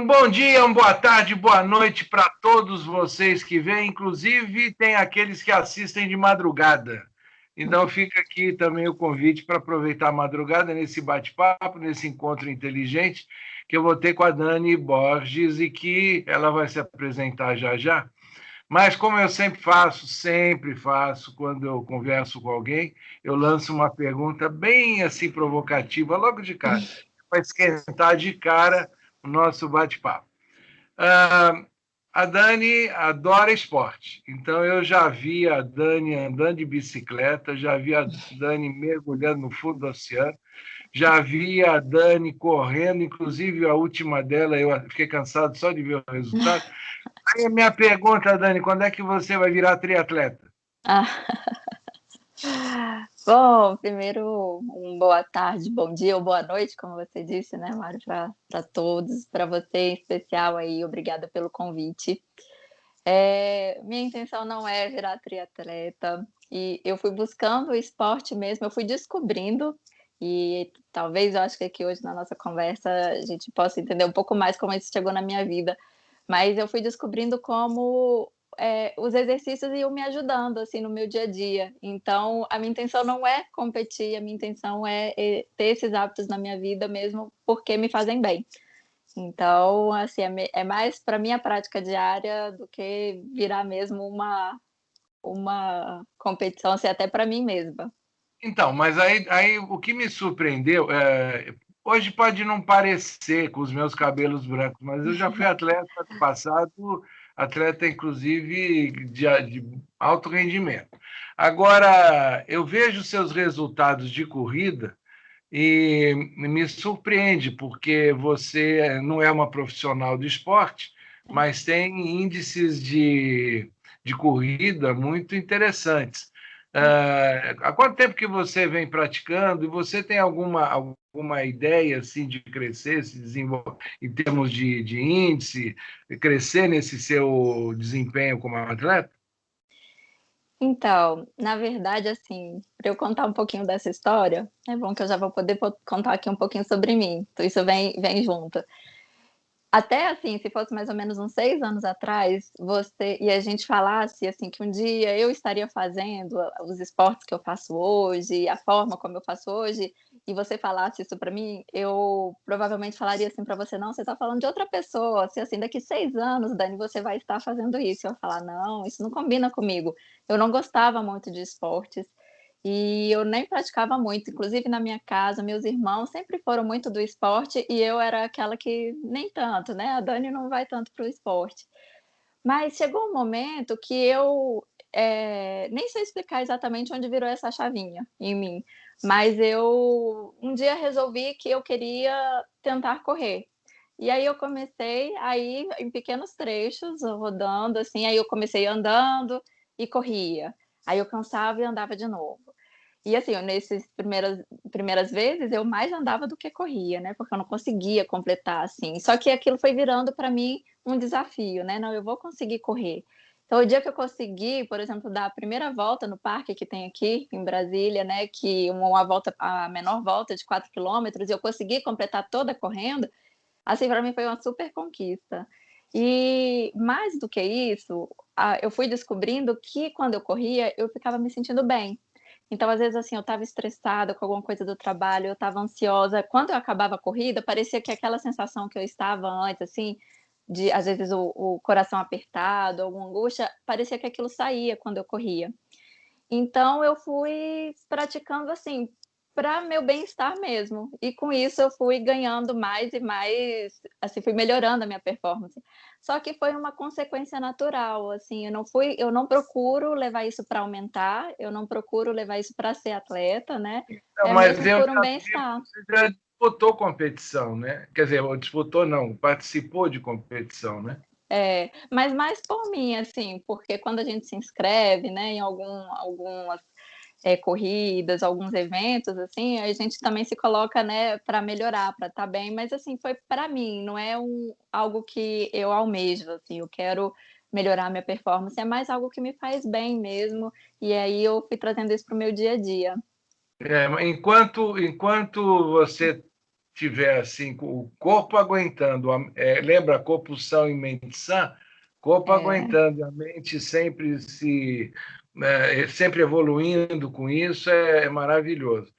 Um bom dia, uma boa tarde, boa noite para todos vocês que vêm, inclusive tem aqueles que assistem de madrugada. Então fica aqui também o convite para aproveitar a madrugada nesse bate-papo, nesse encontro inteligente que eu vou ter com a Dani Borges e que ela vai se apresentar já já. Mas como eu sempre faço quando eu converso com alguém, eu lanço uma pergunta bem assim provocativa logo de cara, para esquentar de cara o nosso bate-papo. A Dani adora esporte, então eu já vi a Dani andando de bicicleta, já vi a Dani mergulhando no fundo do oceano, já vi a Dani correndo, inclusive a última dela, eu fiquei cansado só de ver o resultado. Aí a minha pergunta, Dani, quando é que você vai virar triatleta? Bom, primeiro, boa tarde, bom dia ou boa noite, como você disse, né, Mário, para todos, para você em especial aí, obrigada pelo convite. Minha intenção não é virar triatleta, e eu fui buscando o esporte mesmo, eu fui descobrindo, e talvez eu acho que aqui hoje na nossa conversa a gente possa entender um pouco mais como isso chegou na minha vida, mas eu fui descobrindo como os exercícios iam me ajudando assim no meu dia a dia. Então, a minha intenção não é competir, a minha intenção é ter esses hábitos na minha vida mesmo porque me fazem bem. Então, assim, é mais para minha prática diária do que virar mesmo uma competição, assim, até para mim mesma. Então, mas aí o que me surpreendeu, hoje pode não parecer com os meus cabelos brancos, mas eu já fui atleta no passado, atleta inclusive de alto rendimento. Agora, eu vejo seus resultados de corrida e me surpreende, porque você não é uma profissional do esporte, mas tem índices de corrida muito interessantes. Há quanto tempo que você vem praticando e você tem alguma ideia assim, de crescer, se desenvolver em termos de índice, crescer nesse seu desempenho como atleta? Então, na verdade, assim, para eu contar um pouquinho dessa história, é bom que eu já vou poder contar aqui um pouquinho sobre mim, então isso vem junto. Até assim, se fosse mais ou menos uns 6 anos atrás, você e a gente falasse, assim, que um dia eu estaria fazendo os esportes que eu faço hoje, a forma como eu faço hoje, e você falasse isso para mim, eu provavelmente falaria assim para você: "Não, você está falando de outra pessoa, se assim, daqui 6 anos, Dani, você vai estar fazendo isso". Eu ia falar: "Não, isso não combina comigo". Eu não gostava muito de esportes, e eu nem praticava muito, inclusive na minha casa, meus irmãos sempre foram muito do esporte e eu era aquela que nem tanto, né, a Dani não vai tanto para o esporte. Mas chegou um momento que eu, nem sei explicar exatamente onde virou essa chavinha em mim, mas eu um dia resolvi que eu queria tentar correr. E aí eu comecei a ir em pequenos trechos, rodando, assim, aí eu comecei andando e corria, aí eu cansava e andava de novo. E assim, eu nesses primeiras vezes, eu mais andava do que corria, né, porque eu não conseguia completar, assim. Só que aquilo foi virando para mim um desafio, né, "Não, eu vou conseguir correr". Então o dia que eu consegui, por exemplo, dar a primeira volta no parque que tem aqui em Brasília, né, que uma volta a menor volta de 4 quilômetros, e eu consegui completar toda correndo, assim, para mim foi uma super conquista. E mais do que isso, eu fui descobrindo que quando eu corria, eu ficava me sentindo bem. Então, às vezes, assim, eu estava estressada com alguma coisa do trabalho, eu estava ansiosa. Quando eu acabava a corrida, parecia que aquela sensação que eu estava antes, assim, de às vezes o coração apertado, alguma angústia, parecia que aquilo saía quando eu corria. Então eu fui praticando, assim, para meu bem-estar mesmo, e com isso eu fui ganhando mais e mais, assim, fui melhorando a minha performance. Só que foi uma consequência natural, assim, eu não procuro levar isso para aumentar, eu não procuro levar isso para ser atleta, né, Não, é mas mesmo eu por um já vi, bem-estar. você já disputou competição, né? Quer dizer, disputou não, participou de competição, né? Mas mais por mim, assim, porque quando a gente se inscreve, né, em algumas corridas, alguns eventos, assim, a gente também se coloca, né, para melhorar, para estar bem, mas assim, foi para mim, não é algo que eu almejo, assim, eu quero melhorar minha performance, é mais algo que me faz bem mesmo, e aí eu fui trazendo isso para o meu dia a dia. Enquanto você tiver assim, com o corpo aguentando, lembra corpo são e mente sã, corpo É, aguentando, a mente sempre evoluindo com isso, é maravilhoso.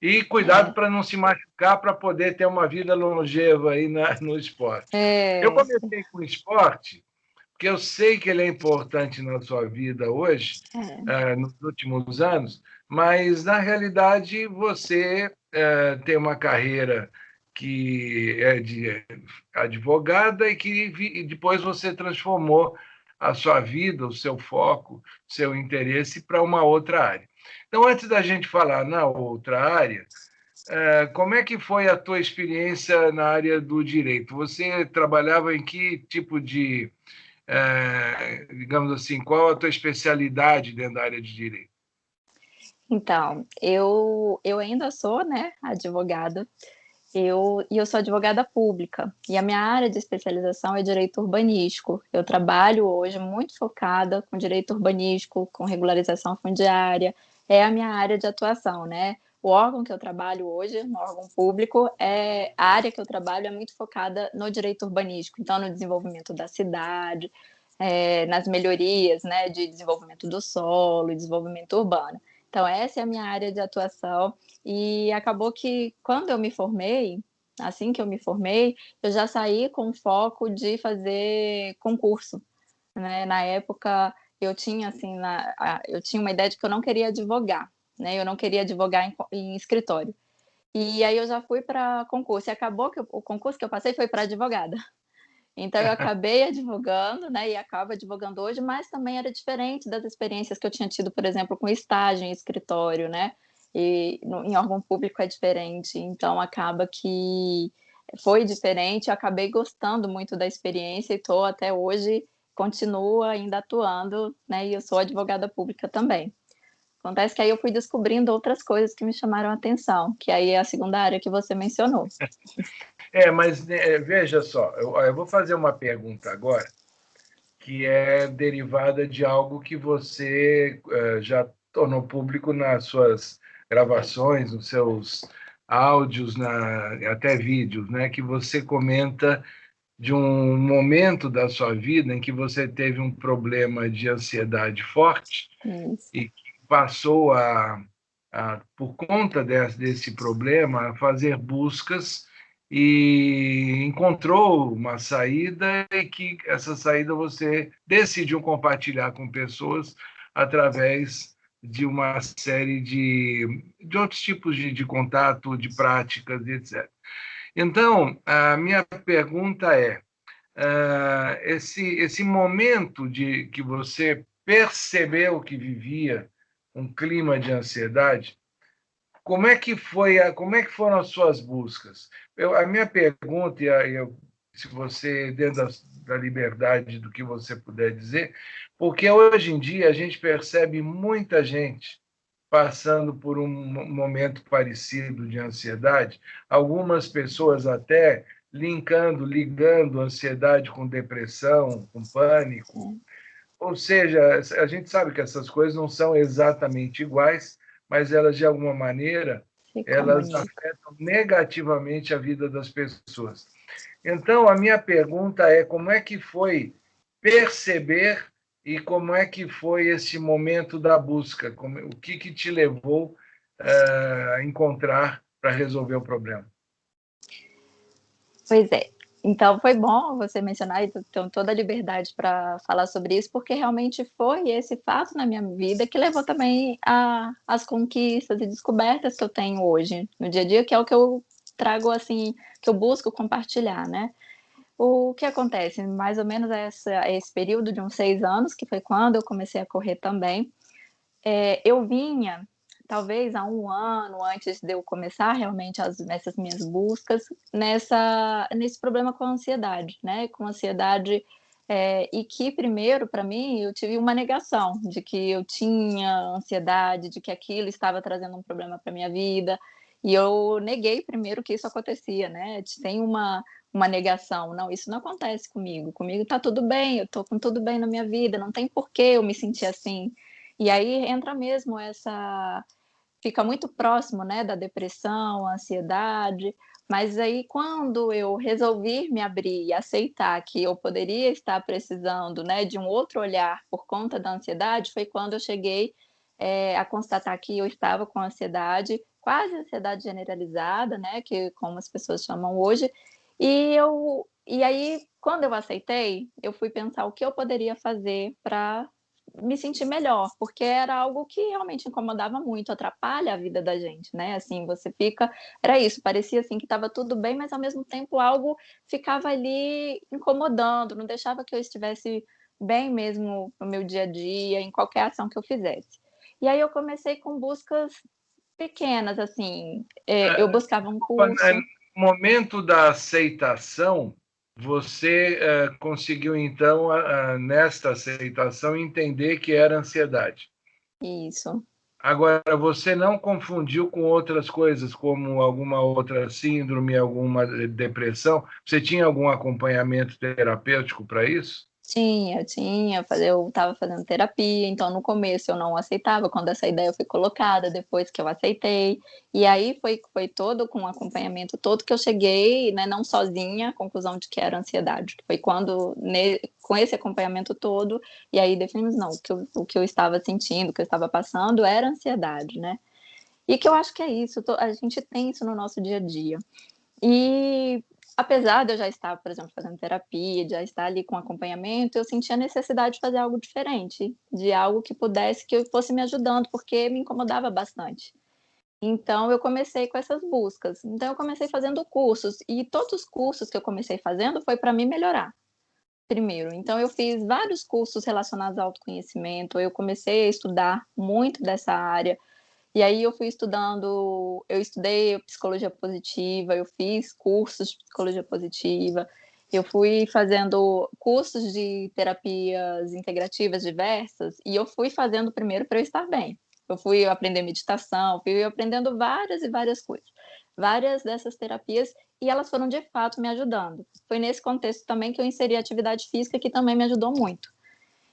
E cuidado é, para não se machucar, para poder ter uma vida longeva aí no esporte. Eu é, comecei com esporte, porque eu sei que ele é importante na sua vida hoje, é. nos últimos anos, mas na realidade você tem uma carreira que é de advogada e que e depois você transformou a sua vida, o seu foco, seu interesse para uma outra área. Então, antes da gente falar na outra área, como é que foi a tua experiência na área do direito? Você trabalhava em que tipo de, digamos assim, qual a tua especialidade dentro da área de direito? Então, eu ainda sou, né, advogada. Eu sou advogada pública e a minha área de especialização é direito urbanístico. Eu trabalho hoje muito focada com direito urbanístico, com regularização fundiária, é a minha área de atuação, né? O órgão que eu trabalho hoje, no órgão público, a área que eu trabalho é muito focada no direito urbanístico, então no desenvolvimento da cidade, nas melhorias, né, de desenvolvimento do solo, desenvolvimento urbano. Então essa é a minha área de atuação e acabou que quando eu me formei, assim que eu me formei, eu já saí com foco de fazer concurso, né? Na época eu tinha assim, eu tinha uma ideia de que eu não queria advogar, né? Eu não queria advogar em escritório. E aí eu já fui para concurso e acabou que o concurso que eu passei foi para advogada. Então eu acabei advogando, né, e acabo advogando hoje, mas também era diferente das experiências que eu tinha tido, por exemplo, com estágio em escritório, né, em órgão público é diferente, então acaba que foi diferente, eu acabei gostando muito da experiência e estou até hoje, continuo ainda atuando, né, e eu sou advogada pública também. Acontece que aí eu fui descobrindo outras coisas que me chamaram a atenção, que aí é a segunda área que você mencionou. Mas veja só, eu vou fazer uma pergunta agora, que é derivada de algo que você já tornou público nas suas gravações, nos seus áudios, até vídeos, né? Que você comenta de um momento da sua vida em que você teve um problema de ansiedade forte Isso. e que passou por conta desse problema, a fazer buscas e encontrou uma saída e que essa saída você decidiu compartilhar com pessoas através de uma série de outros tipos de contato, de práticas, etc. Então, a minha pergunta é, esse momento de que você percebeu que vivia um clima de ansiedade, como é que foram as suas buscas? A minha pergunta, se você, dentro da liberdade do que você puder dizer, porque hoje em dia a gente percebe muita gente passando por um momento parecido de ansiedade, algumas pessoas até ligando ansiedade com depressão, com pânico. Sim, Ou seja, a gente sabe que essas coisas não são exatamente iguais, mas elas, de alguma maneira, se elas comunica. afetam negativamente a vida das pessoas. Então, a minha pergunta é como é que foi perceber e como é que foi esse momento da busca? O que te levou a encontrar para resolver o problema? Pois é. Então foi bom você mencionar e tenho toda a liberdade para falar sobre isso, porque realmente foi esse fato na minha vida que levou também às conquistas e descobertas que eu tenho hoje no dia a dia, que é o que eu trago assim, que eu busco compartilhar, né. O que acontece, mais ou menos esse período de uns 6 anos, que foi quando eu comecei a correr também, eu vinha, talvez há um ano antes de eu começar realmente essas minhas buscas, nesse problema com a ansiedade, né, com ansiedade, e que primeiro para mim eu tive uma negação de que eu tinha ansiedade, de que aquilo estava trazendo um problema para minha vida, e eu neguei primeiro que isso acontecia, né, tem uma negação, não, isso não acontece comigo está tudo bem, eu estou com tudo bem na minha vida, não tem por que eu me sentir assim. E aí entra mesmo fica muito próximo, né, da depressão, a ansiedade, Mas aí, quando eu resolvi me abrir e aceitar que eu poderia estar precisando, né, de um outro olhar por conta da ansiedade, foi quando eu cheguei, a constatar que eu estava com ansiedade, quase ansiedade generalizada, né, que como as pessoas chamam hoje, e aí, quando eu aceitei, eu fui pensar o que eu poderia fazer para me sentir melhor, porque era algo que realmente incomodava muito, atrapalha a vida da gente, né, assim, você fica era isso, parecia, assim, que estava tudo bem, mas ao mesmo tempo algo ficava ali incomodando, não deixava que eu estivesse bem mesmo no meu dia a dia, em qualquer ação que eu fizesse. E aí eu comecei com buscas pequenas, assim, eu buscava um curso. No momento da aceitação, você conseguiu, então, nesta aceitação, entender que era ansiedade. Isso. Agora, você não confundiu com outras coisas, como alguma outra síndrome, alguma depressão? Você tinha algum acompanhamento terapêutico para isso? Tinha, eu estava fazendo terapia, então no começo eu não aceitava, quando essa ideia foi colocada, depois que eu aceitei, e aí foi todo com o acompanhamento todo que eu cheguei, né, não sozinha, à conclusão de que era ansiedade. Foi quando, com esse acompanhamento todo, e aí definimos, não, o que eu estava sentindo, o que eu estava passando era ansiedade, né. E que eu acho que é isso, a gente tem isso no nosso dia a dia. E apesar de eu já estar, por exemplo, fazendo terapia, de já estar ali com acompanhamento, eu sentia a necessidade de fazer algo diferente, de algo que eu fosse me ajudando, porque me incomodava bastante. Então eu comecei com essas buscas. Então eu comecei fazendo cursos, e todos os cursos que eu comecei fazendo foi para me melhorar, primeiro. Então eu fiz vários cursos relacionados ao autoconhecimento, eu comecei a estudar muito dessa área, e aí eu estudei psicologia positiva, eu fiz cursos de psicologia positiva, eu fui fazendo cursos de terapias integrativas diversas, e eu fui fazendo primeiro para eu estar bem. Eu fui aprender meditação, fui aprendendo várias e várias coisas, várias dessas terapias, e elas foram de fato me ajudando. Foi nesse contexto também que eu inseri a atividade física, que também me ajudou muito.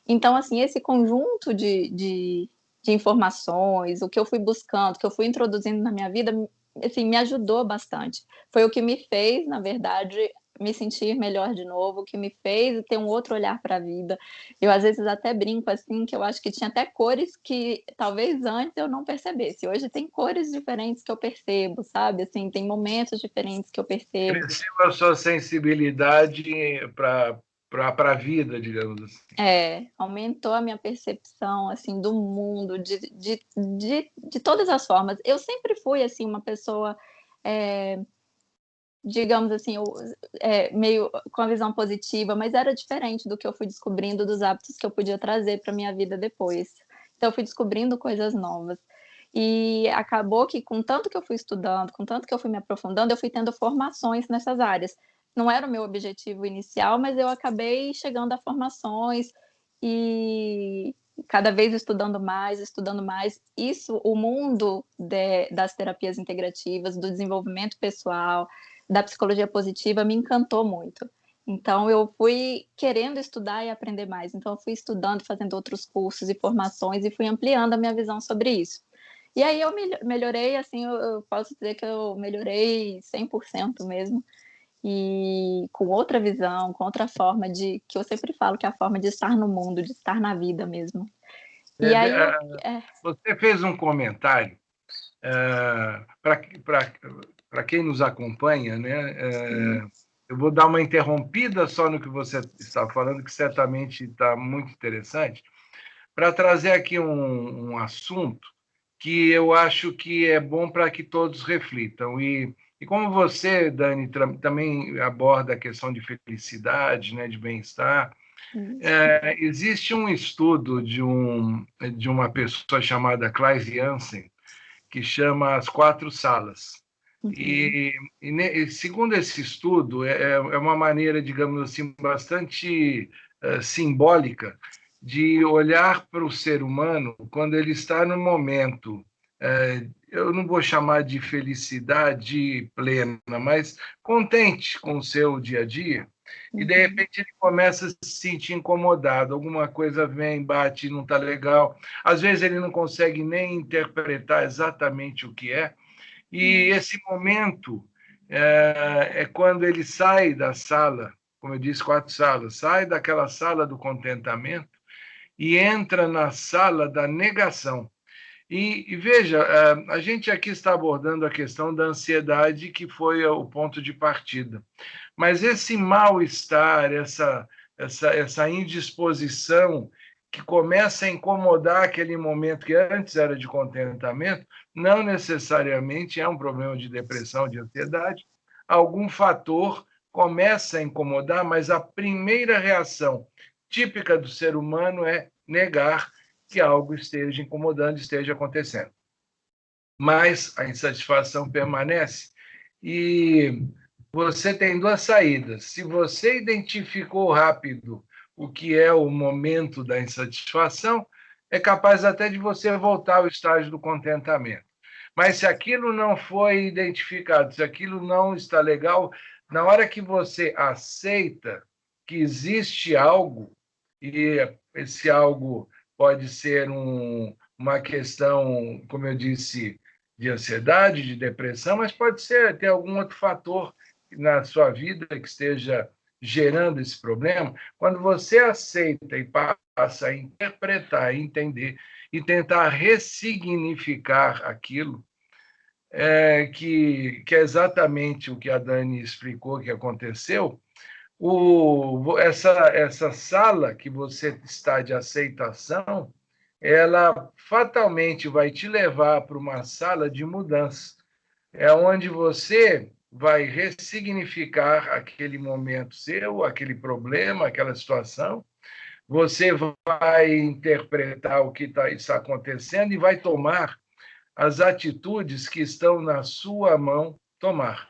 Então, assim, esse conjunto de informações, o que eu fui buscando, o que eu fui introduzindo na minha vida, assim, me ajudou bastante. Foi o que me fez, na verdade, me sentir melhor de novo, o que me fez ter um outro olhar para a vida. Eu, às vezes, até brinco, assim, que eu acho que tinha até cores que talvez antes eu não percebesse. Hoje tem cores diferentes que eu percebo, sabe? Assim, tem momentos diferentes que eu percebo. Cresceu a sua sensibilidade para a vida, digamos assim. É, aumentou a minha percepção, assim, do mundo, de todas as formas. Eu sempre fui, assim, uma pessoa, eh, digamos assim, meio com a visão positiva, mas era diferente do que eu fui descobrindo dos hábitos que eu podia trazer para minha vida depois. Então eu fui descobrindo coisas novas. E acabou que com tanto que eu fui estudando, com tanto que eu fui me aprofundando, eu fui tendo formações nessas áreas. Não era o meu objetivo inicial, mas eu acabei chegando a formações e cada vez estudando mais, estudando mais. Isso, o mundo das terapias integrativas, do desenvolvimento pessoal, da psicologia positiva me encantou muito. Então eu fui querendo estudar e aprender mais. Então eu fui estudando, fazendo outros cursos e formações e fui ampliando a minha visão sobre isso. E aí eu melhorei, assim, eu posso dizer que eu melhorei 100% mesmo, e com outra visão, com outra forma que eu sempre falo que é a forma de estar no mundo, de estar na vida mesmo. E aí eu Você fez um comentário para quem nos acompanha, né? Eu vou dar uma interrompida só no que você está falando, que certamente está muito interessante, para trazer aqui um assunto que eu acho que é bom para que todos reflitam. E como você, Dani, também aborda a questão de felicidade, né, de bem-estar, existe um estudo de uma pessoa chamada Klaes Jansen, que chama As Quatro Salas. E segundo esse estudo, é uma maneira, digamos assim, bastante simbólica de olhar para o ser humano quando ele está no momento, eu não vou chamar de felicidade plena, mas contente com o seu dia a dia, e de repente ele começa a se sentir incomodado, alguma coisa vem, bate, não está legal, às vezes ele não consegue nem interpretar exatamente o que é, e esse momento é quando ele sai da sala, como eu disse, 4 salas, sai daquela sala do contentamento e entra na sala da negação. E veja, a gente aqui está abordando a questão da ansiedade, que foi o ponto de partida. Mas esse mal-estar, essa indisposição que começa a incomodar aquele momento que antes era de contentamento, não necessariamente é um problema de depressão, de ansiedade. Algum fator começa a incomodar, mas a primeira reação típica do ser humano é negar que algo esteja incomodando, esteja acontecendo. Mas a insatisfação permanece e você tem duas saídas. Se você identificou rápido o que é o momento da insatisfação, é capaz até de você voltar ao estágio do contentamento. Mas se aquilo não foi identificado, se aquilo não está legal, na hora que você aceita que existe algo, e esse algo pode ser uma questão, como eu disse, de ansiedade, de depressão, mas pode ser ter algum outro fator na sua vida que esteja gerando esse problema. Quando você aceita e passa a interpretar, entender e tentar ressignificar aquilo, que é exatamente o que a Dani explicou que aconteceu, essa sala que você está de aceitação, ela fatalmente vai te levar para uma sala de mudança. É onde você vai ressignificar aquele momento seu, aquele problema, aquela situação. Você vai interpretar o que está acontecendo e vai tomar as atitudes que estão na sua mão tomar.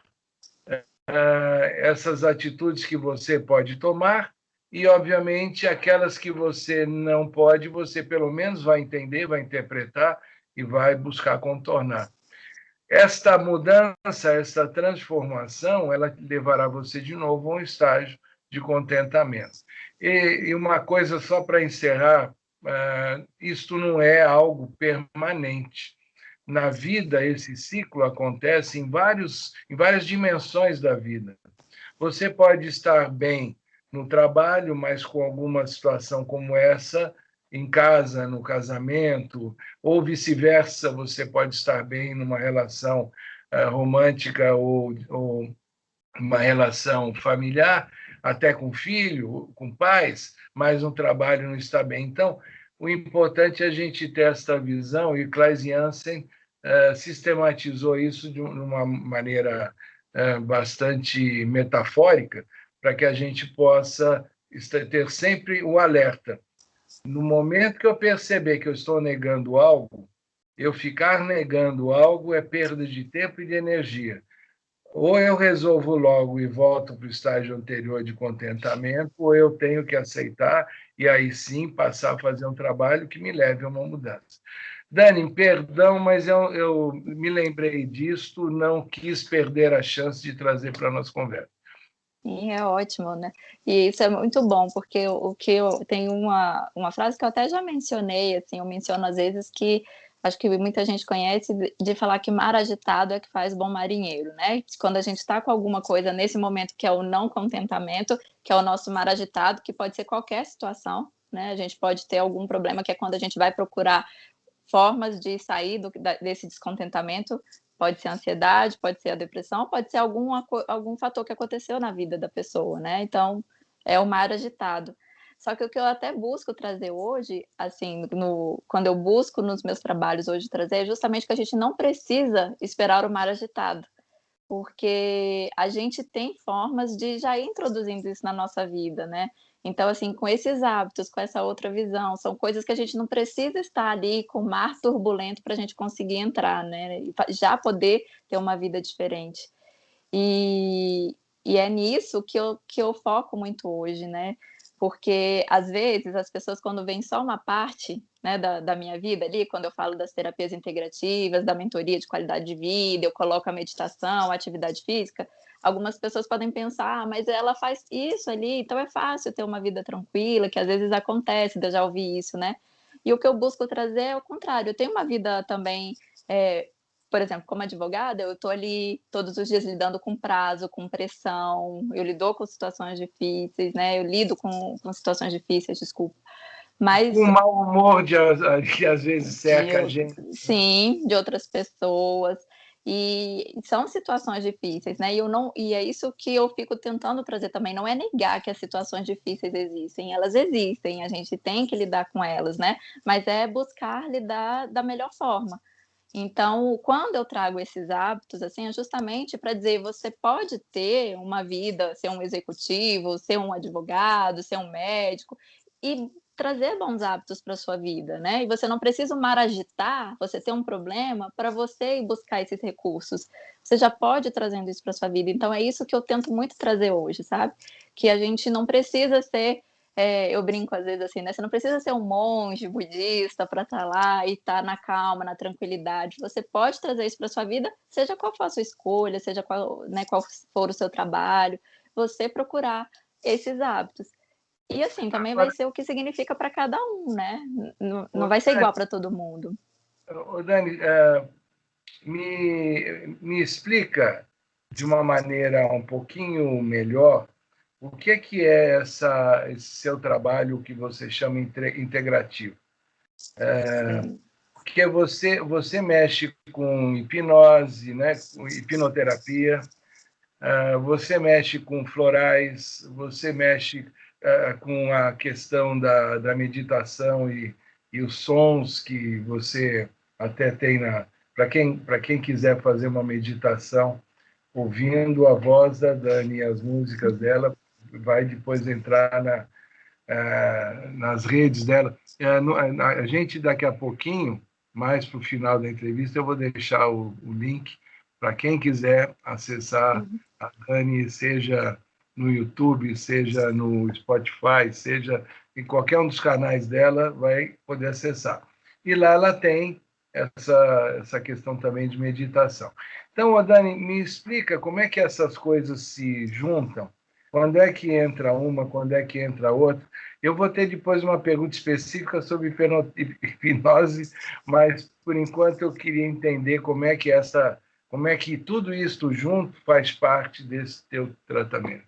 Essas atitudes que você pode tomar e, obviamente, aquelas que você não pode, você pelo menos vai entender, vai interpretar e vai buscar contornar. Esta mudança, essa transformação, ela levará você de novo a um estágio de contentamento. E uma coisa só para encerrar, isto não é algo permanente. Na vida, esse ciclo acontece em várias dimensões da vida. Você pode estar bem no trabalho, mas com alguma situação como essa, em casa, no casamento, ou vice-versa, você pode estar bem numa relação romântica ou uma relação familiar, até com filho, com pais, mas no trabalho não está bem. Então, o importante é a gente ter esta visão, e Klaus Jansen sistematizou isso de uma maneira bastante metafórica, para que a gente possa ter sempre o alerta. No momento que eu perceber que eu estou negando algo, eu ficar negando algo é perda de tempo e de energia. Ou eu resolvo logo e volto para o estágio anterior de contentamento, ou eu tenho que aceitar e aí sim passar a fazer um trabalho que me leve a uma mudança. Dani, perdão, mas eu me lembrei disto, não quis perder a chance de trazer para a nossa conversa. Sim, é ótimo, né? E isso é muito bom, porque o que eu tenho uma frase que eu até já mencionei, assim, eu menciono às vezes que acho que muita gente conhece de falar que mar agitado é que faz bom marinheiro, né? Quando a gente está com alguma coisa nesse momento que é o não contentamento, que é o nosso mar agitado, que pode ser qualquer situação, né? A gente pode ter algum problema que é quando a gente vai procurar formas de sair desse descontentamento. Pode ser a ansiedade, pode ser a depressão, pode ser algum fator que aconteceu na vida da pessoa, né? Então, é o mar agitado. Só que o que eu até busco trazer hoje, assim, quando eu busco nos meus trabalhos hoje trazer, é justamente que a gente não precisa esperar o mar agitado, porque a gente tem formas de já ir introduzindo isso na nossa vida, né? Então, assim, com esses hábitos, com essa outra visão, são coisas que a gente não precisa estar ali com o mar turbulento para a gente conseguir entrar, né? E já poder ter uma vida diferente. E, e é nisso que eu foco muito hoje, né? Porque, às vezes, as pessoas, quando veem só uma parte, né, da minha vida ali, quando eu falo das terapias integrativas, da mentoria de qualidade de vida, eu coloco a meditação, a atividade física, algumas pessoas podem pensar, ah, mas ela faz isso ali, então é fácil ter uma vida tranquila, que às vezes acontece, eu já ouvi isso, né? E o que eu busco trazer é o contrário, eu tenho uma vida também por exemplo, como advogada, eu estou ali todos os dias lidando com prazo, com pressão, eu lido com situações difíceis, né? Eu lido com situações difíceis, desculpa. Mas Com o mau humor que às vezes cerca a gente. sim, de outras pessoas. E são situações difíceis, né? E é isso que eu fico tentando trazer também. Não é negar que as situações difíceis existem, elas existem, a gente tem que lidar com elas, né? Mas é buscar lidar da melhor forma. Então, quando eu trago esses hábitos, assim, é justamente para dizer, você pode ter uma vida, ser um executivo, ser um advogado, ser um médico e trazer bons hábitos para sua vida, né? E você não precisa agitar, você ter um problema para você ir buscar esses recursos. Você já pode ir trazendo isso para sua vida. Então é isso que eu tento muito trazer hoje, sabe? Que a gente não precisa ser eu brinco às vezes assim, né? Você não precisa ser um monge budista para estar lá e estar na calma, na tranquilidade. Você pode trazer isso para sua vida, seja qual for a sua escolha, seja qual, né, qual for o seu trabalho, você procurar esses hábitos. E assim, também vai Agora, ser o que significa para cada um, né? Não ô, vai ser igual para todo mundo. Dani, me explica de uma maneira um pouquinho melhor o que é esse seu trabalho que você chama integrativo. Porque você mexe com hipnose, né, com hipnoterapia, você mexe com florais, você mexe com a questão da meditação e os sons que você até tem para quem quiser fazer uma meditação, ouvindo a voz da Dani e as músicas dela, vai depois entrar nas redes dela. A gente, daqui a pouquinho, mais para o final da entrevista, eu vou deixar o link para quem quiser acessar a Dani, seja no YouTube, seja no Spotify, seja em qualquer um dos canais dela, vai poder acessar. E lá ela tem essa questão também de meditação. Então, Dani, me explica como é que essas coisas se juntam, quando é que entra uma, quando é que entra outra. Eu vou ter depois uma pergunta específica sobre hipnose, mas por enquanto eu queria entender como é que tudo isso junto faz parte desse teu tratamento.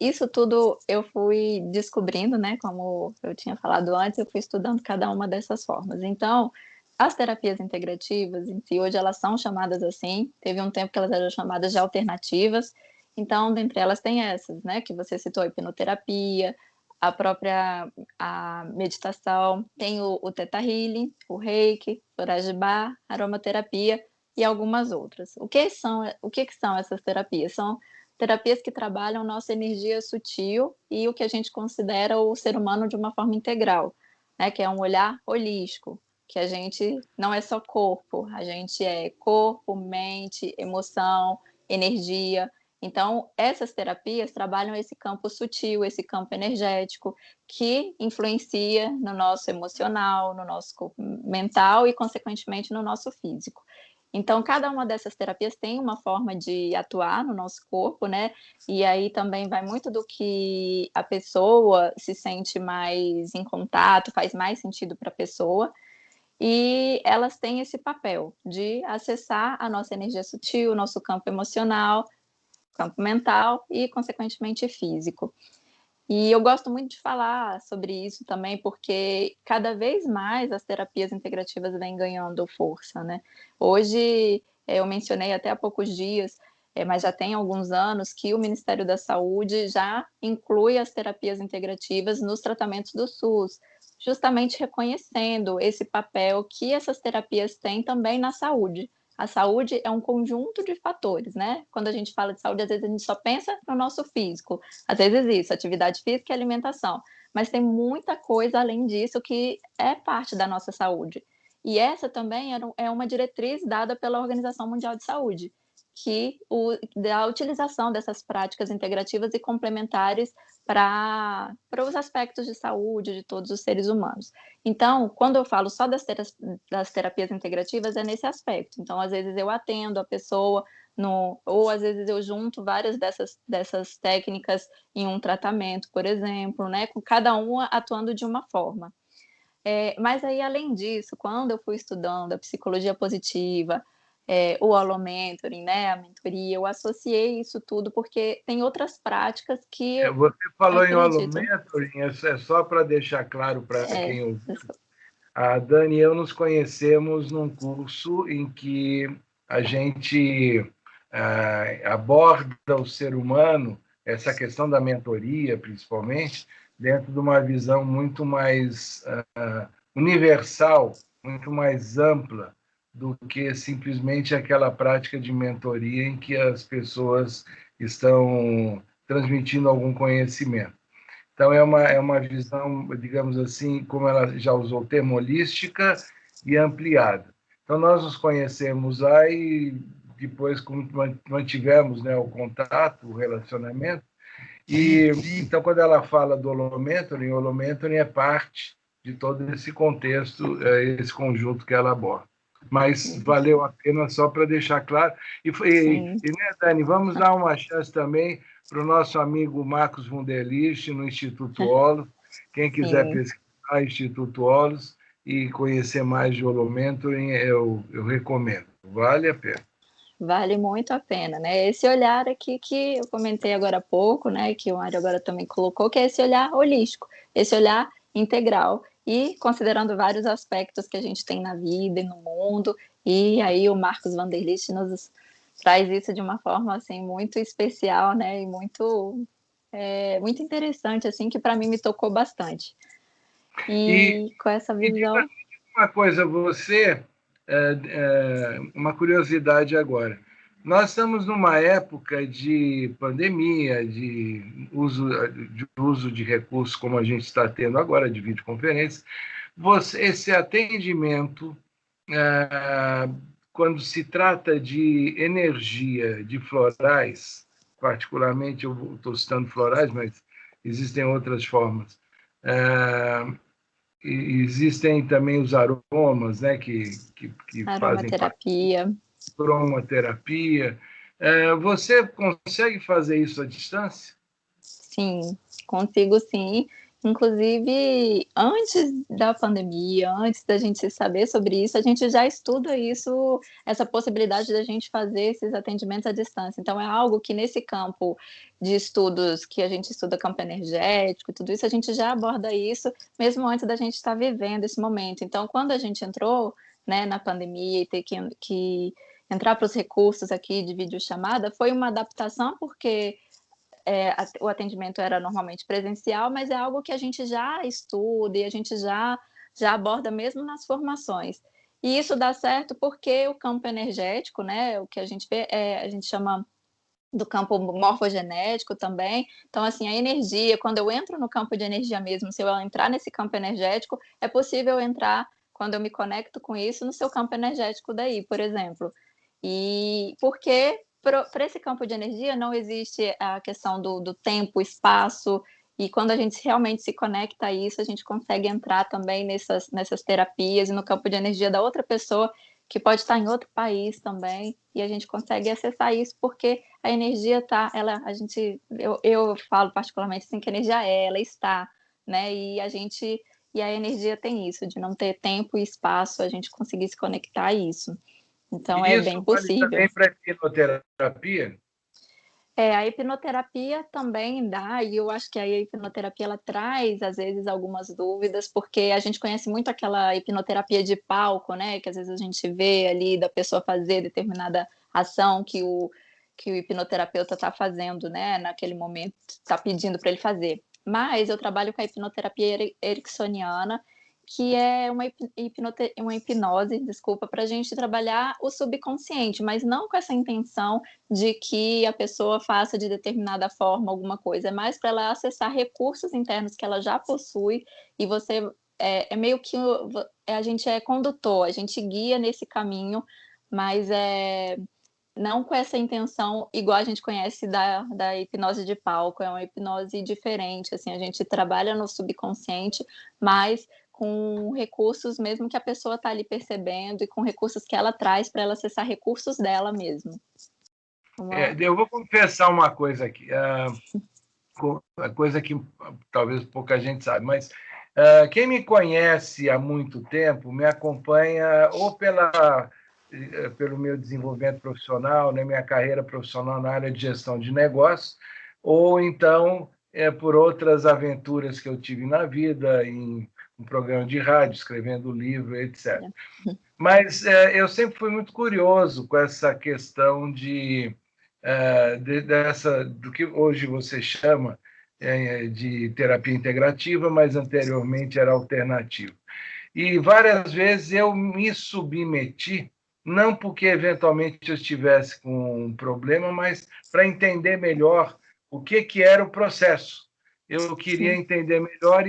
Isso tudo eu fui descobrindo, né? Como eu tinha falado antes, eu fui estudando cada uma dessas formas. Então, as terapias integrativas em si, hoje elas são chamadas assim, teve um tempo que elas eram chamadas de alternativas, então, dentre elas tem essas, né, que você citou, a hipnoterapia, a meditação, tem o Theta Healing, o Reiki, Foragibar, aromaterapia e algumas outras. O que são essas terapias? São terapias que trabalham nossa energia sutil e o que a gente considera o ser humano de uma forma integral, né, que é um olhar holístico, que a gente não é só corpo, a gente é corpo, mente, emoção, energia. Então, essas terapias trabalham esse campo sutil, esse campo energético, que influencia no nosso emocional, no nosso corpo mental e, consequentemente, no nosso físico. Então, cada uma dessas terapias tem uma forma de atuar no nosso corpo, né? E aí também vai muito do que a pessoa se sente mais em contato, faz mais sentido para a pessoa. E elas têm esse papel de acessar a nossa energia sutil, o nosso campo emocional, campo mental e, consequentemente, físico. E eu gosto muito de falar sobre isso também, porque cada vez mais as terapias integrativas vêm ganhando força, né? Hoje, eu mencionei até há poucos dias, mas já tem alguns anos, que o Ministério da Saúde já inclui as terapias integrativas nos tratamentos do SUS, justamente reconhecendo esse papel que essas terapias têm também na saúde. A saúde é um conjunto de fatores, né? Quando a gente fala de saúde, às vezes a gente só pensa no nosso físico, às vezes isso, atividade física e alimentação, mas tem muita coisa além disso que é parte da nossa saúde. E essa também é uma diretriz dada pela Organização Mundial de Saúde, que da utilização dessas práticas integrativas e complementares para os aspectos de saúde de todos os seres humanos. Então, quando eu falo só das terapias integrativas, é nesse aspecto. Então, às vezes eu atendo a pessoa ou às vezes eu junto várias dessas técnicas em um tratamento, por exemplo, né, com cada uma atuando de uma forma. Mas aí, além disso, quando eu fui estudando a psicologia positiva, o holomentoring, né, a mentoria, eu associei isso tudo, porque tem outras práticas que eu Você falou em acredito. holomentoring, é só para deixar claro para É, quem ouviu. desculpa. A Dani e eu nos conhecemos num curso em que a gente aborda o ser humano, essa questão da mentoria, principalmente, dentro de uma visão muito mais universal, muito mais ampla do que simplesmente aquela prática de mentoria em que as pessoas estão transmitindo algum conhecimento. Então, é uma visão, digamos assim, como ela já usou o termo, holística e ampliada. Então, nós nos conhecemos lá e depois mantivemos, né, o contato, o relacionamento. E então, quando ela fala do o holomentoring é parte de todo esse contexto, esse conjunto que ela aborda. Mas valeu a pena só para deixar claro. Sim. Né, Dani, vamos dar uma chance também para o nosso amigo Marcos Wunderlich, no Instituto Olos. Quem quiser Sim. pesquisar Instituto Olos e conhecer mais de holomentoring, eu recomendo. Vale a pena. Vale muito a pena, né? Esse olhar aqui que eu comentei agora há pouco, né? Que o Mário agora também colocou, que é esse olhar holístico, esse olhar integral e considerando vários aspectos que a gente tem na vida e no mundo. E aí o Marcos Wanderlich nos traz isso de uma forma assim muito especial, né? E muito interessante, assim, que para mim me tocou bastante. E E com essa me diga visão, uma coisa, uma curiosidade agora. Nós estamos numa época de pandemia, de uso de recursos como a gente está tendo agora, de videoconferência. Esse atendimento, quando se trata de energia de florais, particularmente eu estou citando florais, mas existem outras formas. Existem também os aromas, né, que fazem parte aromaterapia, da aromaterapia. Você consegue fazer isso à distância? sim, consigo sim. Inclusive, antes da pandemia, antes da gente saber sobre isso, a gente já estuda isso, essa possibilidade da gente fazer esses atendimentos à distância. Então, é algo que nesse campo de estudos, que a gente estuda campo energético e tudo isso, a gente já aborda isso, mesmo antes da gente estar vivendo esse momento. Então, quando a gente entrou, né, na pandemia e ter que entrar para os recursos aqui de videochamada, foi uma adaptação, porque o atendimento era normalmente presencial, mas é algo que a gente já estuda e a gente já aborda mesmo nas formações. E isso dá certo porque o campo energético, né, o que a gente vê, a gente chama do campo morfogenético também. Então, assim, a energia, quando eu entro no campo de energia mesmo, se eu entrar nesse campo energético, é possível entrar, quando eu me conecto com isso, no seu campo energético daí, por exemplo. E porque para esse campo de energia não existe a questão do tempo, espaço, e quando a gente realmente se conecta a isso, a gente consegue entrar também nessas terapias e no campo de energia da outra pessoa, que pode estar em outro país também, e a gente consegue acessar isso, porque a energia tá, eu falo particularmente assim que a energia ela está, né? E a energia tem isso de não ter tempo e espaço, a gente conseguir se conectar a isso. Então é E bem isso vale possível. também para a hipnoterapia? A hipnoterapia também dá, e eu acho que a hipnoterapia ela traz, às vezes, algumas dúvidas, porque a gente conhece muito aquela hipnoterapia de palco, né? Que às vezes a gente vê ali da pessoa fazer determinada ação que o hipnoterapeuta está fazendo, né? Naquele momento, está pedindo para ele fazer. Mas eu trabalho com a hipnoterapia ericksoniana, que é uma hipnose, desculpa, para a gente trabalhar o subconsciente, mas não com essa intenção de que a pessoa faça de determinada forma alguma coisa, é mais para ela acessar recursos internos que ela já possui, e você é meio que a gente é condutor, a gente guia nesse caminho, mas não com essa intenção igual a gente conhece da hipnose de palco, é uma hipnose diferente, assim, a gente trabalha no subconsciente, mas com recursos mesmo que a pessoa está ali percebendo e com recursos que ela traz para ela acessar recursos dela mesmo. Uma... Eu vou confessar uma coisa aqui, a coisa que talvez pouca gente sabe, mas Quem me conhece há muito tempo me acompanha ou pelo meu desenvolvimento profissional, né, minha carreira profissional na área de gestão de negócios, ou então por outras aventuras que eu tive na vida, em um programa de rádio, escrevendo livro, etc. Mas eu sempre fui muito curioso com essa questão do que hoje você chama de terapia integrativa, mas anteriormente era alternativa. E várias vezes eu me submeti, não porque eventualmente eu estivesse com um problema, mas para entender melhor o que era o processo. Eu queria entender melhor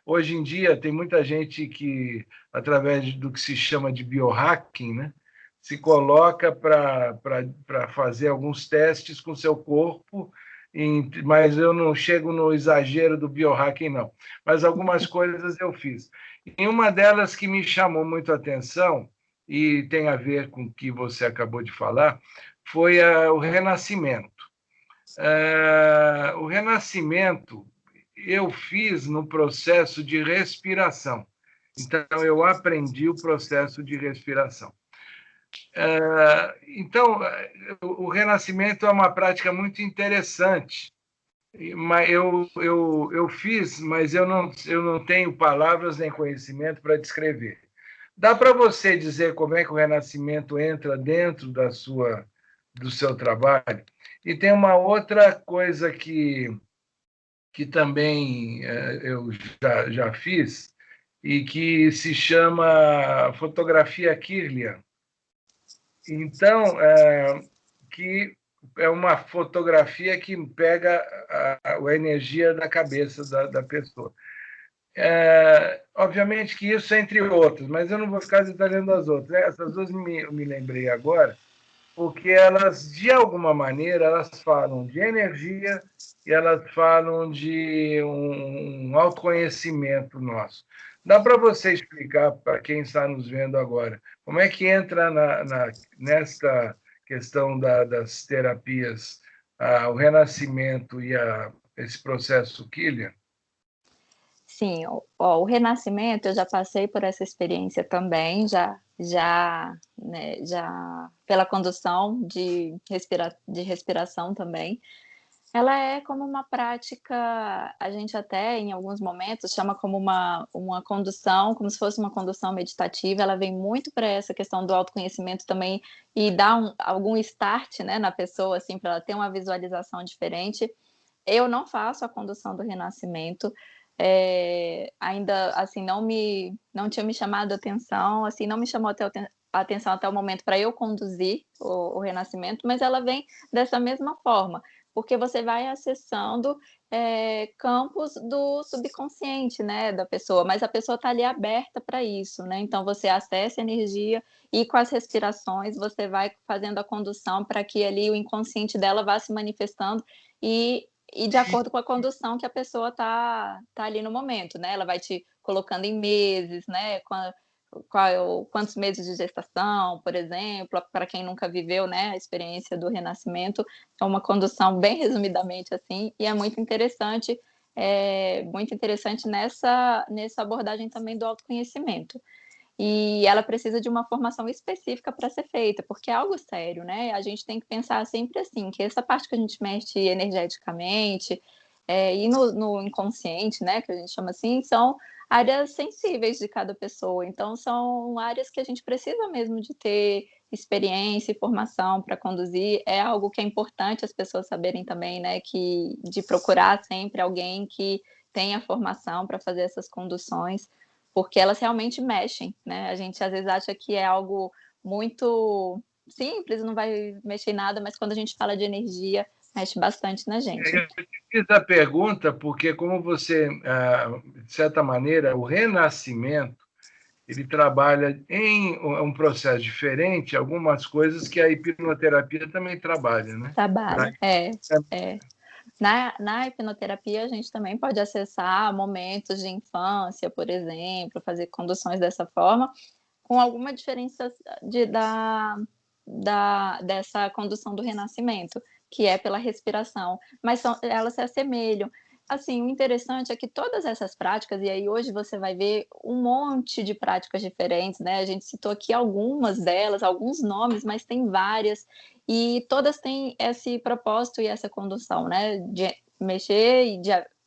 hoje em dia tem muita gente que, através do que se chama de biohacking, né, se coloca para fazer alguns testes com seu corpo, mas eu não chego no exagero do biohacking, não. Mas algumas coisas eu fiz. E uma delas que me chamou muito a atenção, e tem a ver com o que você acabou de falar, foi o Renascimento. O Renascimento eu fiz no processo de respiração. Então, eu aprendi o processo de respiração. Então, o Renascimento é uma prática muito interessante. Mas eu fiz, mas eu não tenho palavras nem conhecimento para descrever. Dá para você dizer como é que o Renascimento entra dentro do seu trabalho? E tem uma outra coisa que também eu já fiz, e que se chama fotografia Kirlian. Então, que é uma fotografia que pega a energia da cabeça da pessoa. Obviamente que isso é entre outros, mas eu não vou ficar detalhando as outras. Essas duas me lembrei agora, porque elas, de alguma maneira, elas falam de energia e elas falam de um autoconhecimento nosso. Dá para você explicar para quem está nos vendo agora como é que entra nesta questão das terapias, o renascimento e esse processo Killian? Sim, o renascimento, eu já passei por essa experiência também, já pela condução de respiração também. Ela é como uma prática, a gente até em alguns momentos chama como uma condução, como se fosse uma condução meditativa. Ela vem muito para essa questão do autoconhecimento também e dá algum start, né, na pessoa, assim, para ela ter uma visualização diferente. Eu não faço a condução do renascimento, ainda, assim, não tinha me chamado a atenção, assim, não me chamou a atenção até o momento para eu conduzir o renascimento, mas ela vem dessa mesma forma, porque você vai acessando, campos do subconsciente, né, da pessoa, mas a pessoa está ali aberta para isso, né, então você acessa a energia e com as respirações você vai fazendo a condução para que ali o inconsciente dela vá se manifestando e de acordo com a condução que a pessoa tá ali no momento, né, ela vai te colocando em meses, né, quantos meses de gestação, por exemplo, para quem nunca viveu, né, a experiência do renascimento, é uma condução bem resumidamente assim, e é muito interessante nessa abordagem também do autoconhecimento. E ela precisa de uma formação específica para ser feita, porque é algo sério, né? A gente tem que pensar sempre assim, que essa parte que a gente mexe energeticamente, e no inconsciente, né, que a gente chama assim, são áreas sensíveis de cada pessoa. Então, são áreas que a gente precisa mesmo de ter experiência e formação para conduzir. É algo que é importante as pessoas saberem também, né, que de procurar sempre alguém que tenha formação para fazer essas conduções, porque elas realmente mexem, né? A gente às vezes acha que é algo muito simples, não vai mexer em nada, mas quando a gente fala de energia, mexe bastante na gente. Eu te fiz a pergunta porque, como você, de certa maneira, o renascimento, ele trabalha em um processo diferente, algumas coisas que a hipnoterapia também trabalha, né? Trabalha, é. Na hipnoterapia, a gente também pode acessar momentos de infância, por exemplo, fazer conduções dessa forma, com alguma diferença dessa condução do renascimento, que é pela respiração, mas elas se assemelham. assim, o interessante é que todas essas práticas, e aí hoje você vai ver um monte de práticas diferentes, né, a gente citou aqui algumas delas, alguns nomes, mas tem várias, e todas têm esse propósito e essa condução, né, de mexer e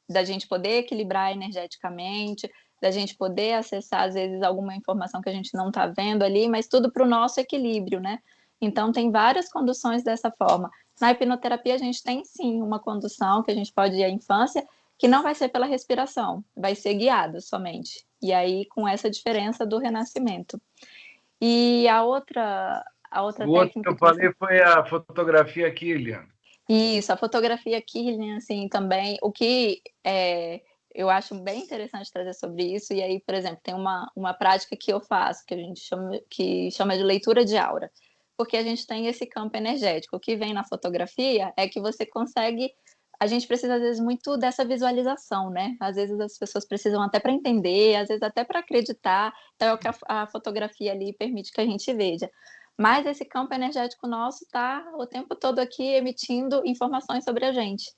da gente poder equilibrar energeticamente, da gente poder acessar, às vezes, alguma informação que a gente não está vendo ali, mas tudo para o nosso equilíbrio, né. Então tem várias conduções dessa forma. Na hipnoterapia, a gente tem sim uma condução que a gente pode ir à infância, que não vai ser pela respiração, vai ser guiada somente. E aí, com essa diferença do renascimento. E a outra O outro que técnica eu que você. falei foi a fotografia Killian. Isso, a fotografia Kirlian, assim, também, o que eu acho bem interessante trazer sobre isso, e aí, por exemplo, tem uma prática que eu faço, que a gente chama de leitura de aura, porque a gente tem esse campo energético. O que vem na fotografia é que você consegue. A gente precisa, às vezes, muito dessa visualização, né? Às vezes as pessoas precisam até para entender, às vezes até para acreditar, então é o que a fotografia ali permite que a gente veja. Mas esse campo energético nosso está o tempo todo aqui emitindo informações sobre a gente.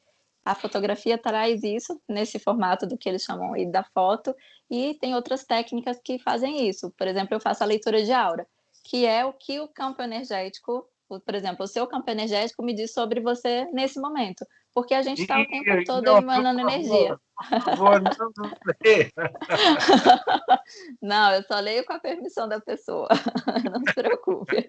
A fotografia traz isso nesse formato do que eles chamam aí da foto, e tem outras técnicas que fazem isso. Por exemplo, eu faço a leitura de aura, que é o que o campo energético, por exemplo, o seu campo energético me diz sobre você nesse momento, porque a gente está o tempo todo Não, por emanando energia. favor, por favor, não lê. Não, eu só leio com a permissão da pessoa, não se preocupe.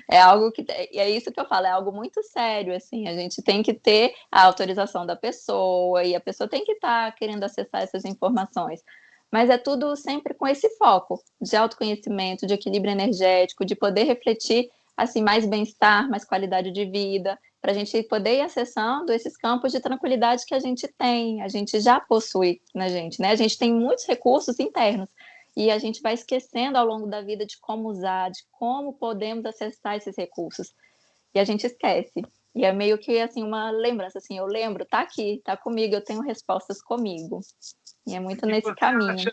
É algo que e é isso que eu falo, é algo muito sério, assim, a gente tem que ter a autorização da pessoa, e a pessoa tem que estar querendo acessar essas informações. Mas é tudo sempre com esse foco de autoconhecimento, de equilíbrio energético, de poder refletir, assim, mais bem-estar, mais qualidade de vida, para a gente poder ir acessando esses campos de tranquilidade que a gente tem, a gente já possui na gente, né? A gente tem muitos recursos internos, e a gente vai esquecendo ao longo da vida de como usar, de como podemos acessar esses recursos. E a gente esquece. E é meio que assim uma lembrança, assim, eu lembro, tá aqui, tá comigo, eu tenho respostas comigo. E é muito E nesse você caminho. acha,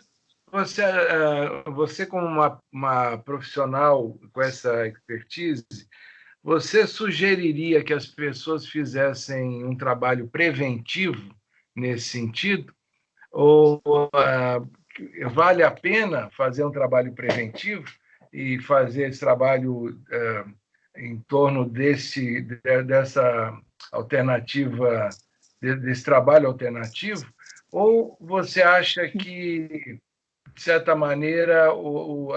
você como uma profissional com essa expertise, você sugeriria que as pessoas fizessem um trabalho preventivo nesse sentido? Ou vale a pena fazer um trabalho preventivo e fazer esse trabalho em torno dessa alternativa, desse trabalho alternativo? Ou você acha que, de certa maneira,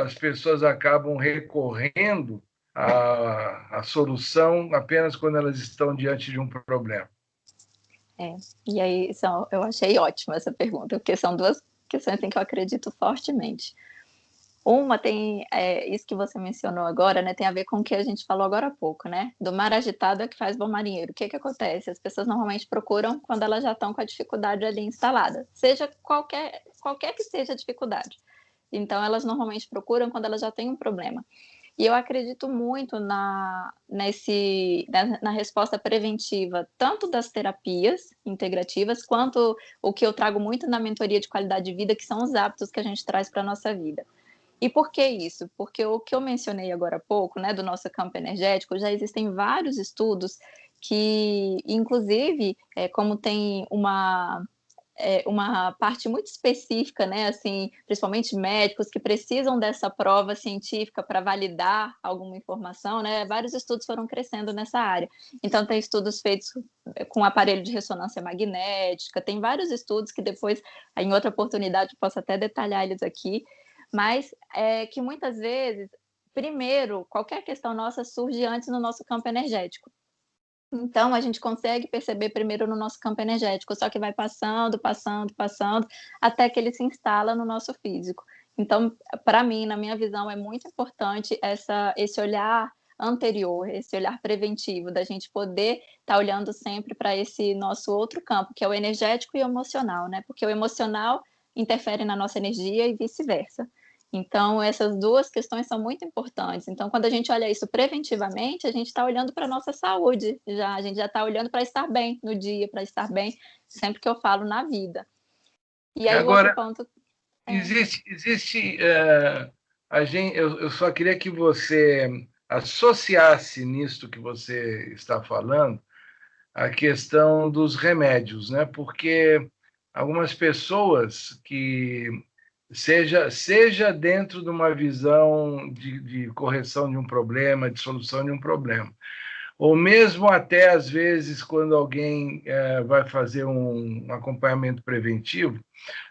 as pessoas acabam recorrendo à solução apenas quando elas estão diante de um problema? É. E aí, eu achei ótima essa pergunta, porque são duas questões em que eu acredito fortemente. Uma tem isso que você mencionou agora, né? Tem a ver com o que a gente falou agora há pouco, né? Do mar agitado é que faz bom marinheiro. O que que acontece? As pessoas normalmente procuram quando elas já estão com a dificuldade ali instalada, seja qualquer que seja a dificuldade. Então, elas normalmente procuram quando elas já têm um problema. E eu acredito muito na resposta preventiva, tanto das terapias integrativas, quanto o que eu trago muito na mentoria de qualidade de vida, que são os hábitos que a gente traz para a nossa vida. E por que isso? Porque o que eu mencionei agora há pouco, né, do nosso campo energético, já existem vários estudos que, inclusive, como tem uma parte muito específica, né, assim, principalmente médicos que precisam dessa prova científica para validar alguma informação, né, vários estudos foram crescendo nessa área. Então, tem estudos feitos com aparelho de ressonância magnética, tem vários estudos que depois, em outra oportunidade, eu posso até detalhar eles aqui, mas que muitas vezes, primeiro, qualquer questão nossa surge antes no nosso campo energético. Então, a gente consegue perceber primeiro no nosso campo energético, só que vai passando, passando, passando, até que ele se instala no nosso físico. Então, para mim, na minha visão, é muito importante esse olhar anterior, esse olhar preventivo, da gente poder estar olhando sempre para esse nosso outro campo, que é o energético e o emocional, né? Porque o emocional interfere na nossa energia e vice-versa. Então, essas duas questões são muito importantes. Então, quando a gente olha isso preventivamente, a gente está olhando para a nossa saúde, a gente já está olhando para estar bem no dia, para estar bem sempre que eu falo na vida. E aí, o outro Agora, ponto é. existe eu só queria que você associasse nisto que você está falando a questão dos remédios, né? Porque algumas pessoas que seja dentro de uma visão de correção de um problema, de solução de um problema, ou mesmo até às vezes quando alguém vai fazer um acompanhamento preventivo,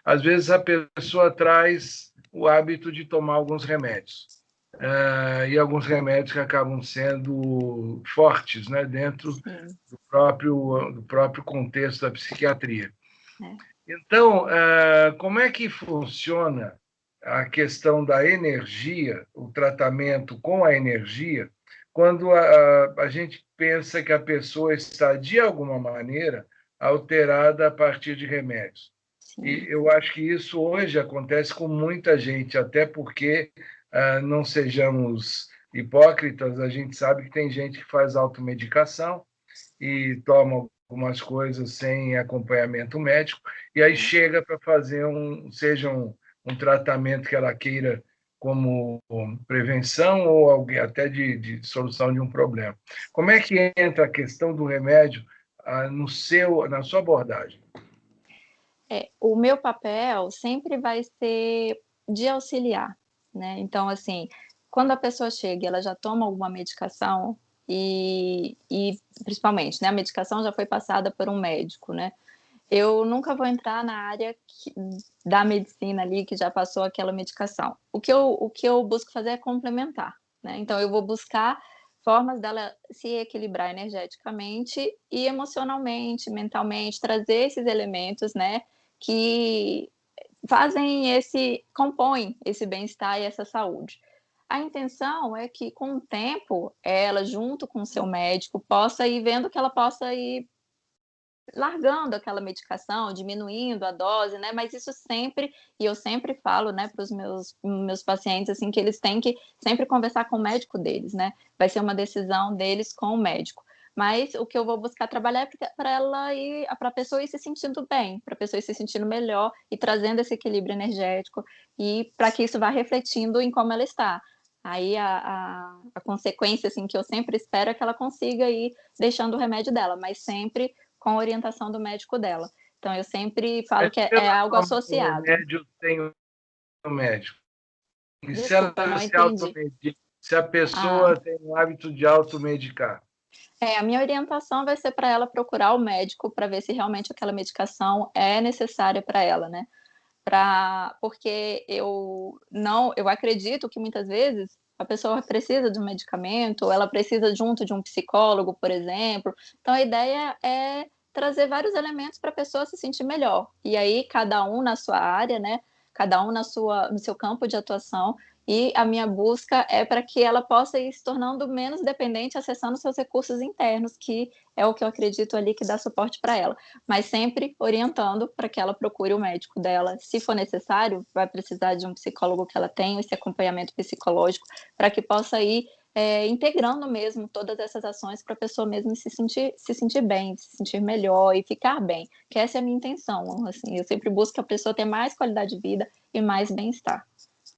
às vezes a pessoa traz o hábito de tomar alguns remédios. E alguns remédios que acabam sendo fortes, né, dentro do próprio contexto da psiquiatria. Então, como é que funciona a questão da energia, o tratamento com a energia, quando a gente pensa que a pessoa está, de alguma maneira, alterada a partir de remédios? E eu acho que isso hoje acontece com muita gente, até porque, não sejamos hipócritas, a gente sabe que tem gente que faz automedicação e toma algumas coisas sem acompanhamento médico, e aí chega para fazer seja um tratamento que ela queira como prevenção ou alguém, até de solução de um problema. Como é que entra a questão do remédio na sua abordagem? O meu papel sempre vai ser de auxiliar, né? Então, assim, quando a pessoa chega e ela já toma alguma medicação, e principalmente, né, a medicação já foi passada por um médico, né? Eu nunca vou entrar na área da medicina ali que já passou aquela medicação. O que eu busco fazer é complementar, né? Então eu vou buscar formas dela se equilibrar energeticamente e emocionalmente, mentalmente, trazer esses elementos, né, que compõem esse bem-estar e essa saúde. A intenção é que, com o tempo, ela, junto com o seu médico, possa ir vendo que ela possa ir largando aquela medicação, diminuindo a dose, né? Mas isso sempre, e eu sempre falo, né, para os meus pacientes, assim, que eles têm que sempre conversar com o médico deles, né? Vai ser uma decisão deles com o médico. Mas o que eu vou buscar trabalhar é para ela ir, para a pessoa ir se sentindo bem, para a pessoa ir se sentindo melhor e trazendo esse equilíbrio energético e para que isso vá refletindo em como ela está. Aí a consequência, assim, que eu sempre espero é que ela consiga ir deixando o remédio dela, mas sempre com a orientação do médico dela. Então, eu sempre falo Mas que é pela algo forma que o associado. remédio tem o médico, e se ela Desculpa, não se entendi. automedica, se a Ah, pessoa tem o hábito de automedicar? a minha orientação vai ser para ela procurar o médico para ver se realmente aquela medicação é necessária para ela, né? Porque eu acredito que muitas vezes a pessoa precisa de um medicamento, ou ela precisa junto de um psicólogo, por exemplo. Então a ideia é trazer vários elementos para a pessoa se sentir melhor. E aí cada um na sua área, né? Cada um no seu campo de atuação. E a minha busca é para que ela possa ir se tornando menos dependente, acessando seus recursos internos, que é o que eu acredito ali que dá suporte para ela, mas sempre orientando para que ela procure o médico dela. Se for necessário, vai precisar de um psicólogo que ela tenha, esse acompanhamento psicológico, para que possa ir integrando mesmo todas essas ações para a pessoa mesmo se sentir bem, se sentir melhor e ficar bem, que essa é a minha intenção. Assim, eu sempre busco que a pessoa tenha mais qualidade de vida e mais bem-estar.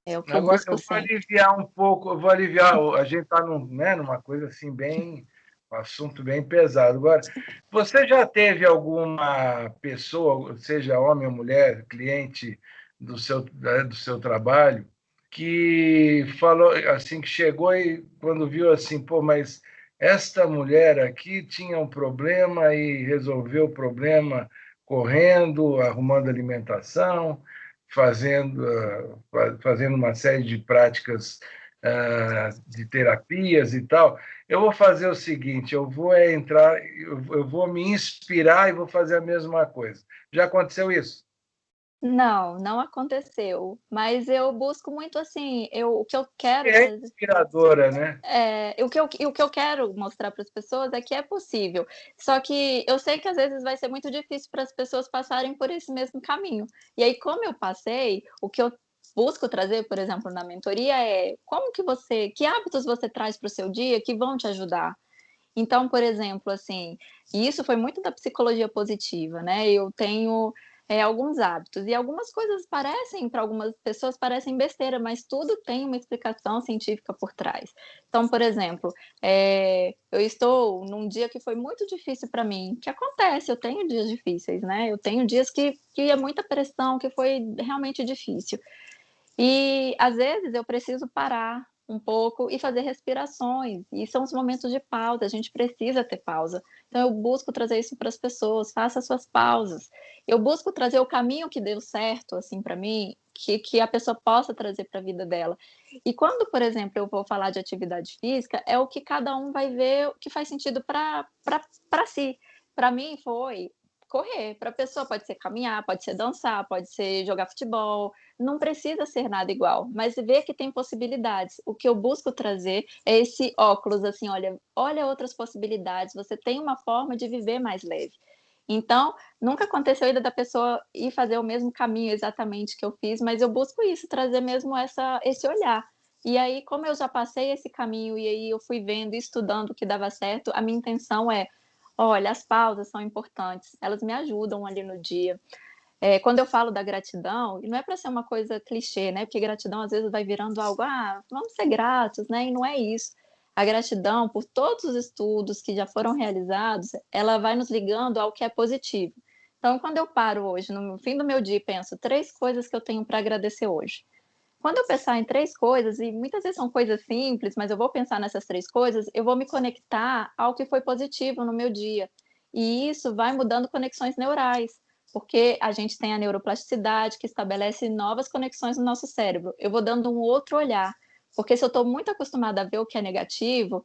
É o que eu Agora, busco eu vou sempre. aliviar um pouco, a gente está numa coisa assim, um assunto bem pesado. Agora, você já teve alguma pessoa, seja homem ou mulher, cliente do seu trabalho, que falou assim, que chegou e quando viu assim, pô, mas esta mulher aqui tinha um problema e resolveu o problema correndo, arrumando alimentação, fazendo uma série de práticas de terapias e tal. Eu vou fazer o seguinte: eu vou me inspirar e vou fazer a mesma coisa. Já aconteceu isso? Não, não aconteceu, mas eu busco muito assim, o que eu quero É trazer. inspiradora, né? O que eu quero mostrar para as pessoas é que é possível. Só que eu sei que às vezes vai ser muito difícil para as pessoas passarem por esse mesmo caminho. E aí, como eu passei, o que eu busco trazer, por exemplo, na mentoria é que hábitos você traz para o seu dia que vão te ajudar. Então, por exemplo, assim, e isso foi muito da psicologia positiva, né? Eu tenho alguns hábitos. E algumas coisas parecem, para algumas pessoas, parecem besteira, mas tudo tem uma explicação científica por trás. Então, por exemplo, eu estou num dia que foi muito difícil para mim, que acontece, eu tenho dias difíceis, né? Eu tenho dias que é muita pressão, que foi realmente difícil. E às vezes eu preciso parar um pouco e fazer respirações, e são os momentos de pausa, a gente precisa ter pausa. Então eu busco trazer isso para as pessoas, faça suas pausas. Eu busco trazer o caminho que deu certo, assim, para mim, que a pessoa possa trazer para a vida dela. E quando, por exemplo, eu vou falar de atividade física, é o que cada um vai ver o que faz sentido para si. Para mim foi correr, para a pessoa pode ser caminhar, pode ser dançar, pode ser jogar futebol, não precisa ser nada igual, mas ver que tem possibilidades. O que eu busco trazer é esse óculos, assim, olha outras possibilidades, você tem uma forma de viver mais leve. Então, nunca aconteceu ainda da pessoa ir fazer o mesmo caminho exatamente que eu fiz, mas eu busco isso, trazer mesmo esse olhar. E aí, como eu já passei esse caminho e aí eu fui vendo e estudando o que dava certo, a minha intenção é, olha, as pausas são importantes, elas me ajudam ali no dia. Quando eu falo da gratidão, e não é para ser uma coisa clichê, né? Porque gratidão às vezes vai virando algo, vamos ser gratos, né? E não é isso. A gratidão, por todos os estudos que já foram realizados, ela vai nos ligando ao que é positivo. Então, quando eu paro hoje, no fim do meu dia, e penso 3 coisas que eu tenho para agradecer hoje. Quando eu pensar em 3 coisas, e muitas vezes são coisas simples, mas eu vou pensar nessas 3 coisas, eu vou me conectar ao que foi positivo no meu dia. E isso vai mudando conexões neurais, porque a gente tem a neuroplasticidade que estabelece novas conexões no nosso cérebro. Eu vou dando um outro olhar, porque se eu estou muito acostumada a ver o que é negativo,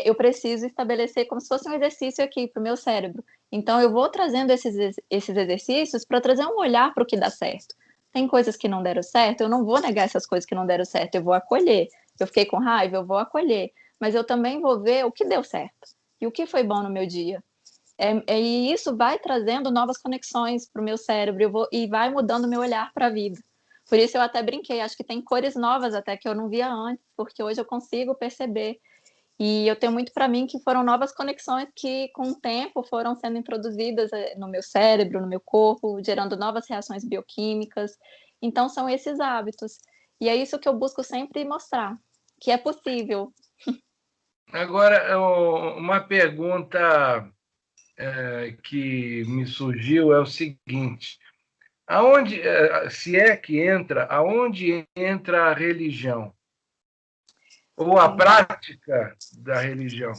eu preciso estabelecer como se fosse um exercício aqui para o meu cérebro. Então, eu vou trazendo esses exercícios para trazer um olhar para o que dá certo. Tem coisas que não deram certo, eu não vou negar essas coisas que não deram certo, eu vou acolher. Eu fiquei com raiva, eu vou acolher. Mas eu também vou ver o que deu certo e o que foi bom no meu dia. E isso vai trazendo novas conexões para o meu cérebro e vai mudando o meu olhar para a vida. Por isso eu até brinquei, acho que tem cores novas até que eu não via antes, porque hoje eu consigo perceber. E eu tenho muito para mim que foram novas conexões que, com o tempo, foram sendo introduzidas no meu cérebro, no meu corpo, gerando novas reações bioquímicas. Então, são esses hábitos. E é isso que eu busco sempre mostrar, que é possível. Agora, uma pergunta que me surgiu é o seguinte: aonde, se é que entra, aonde entra a religião? Ou a prática da religião?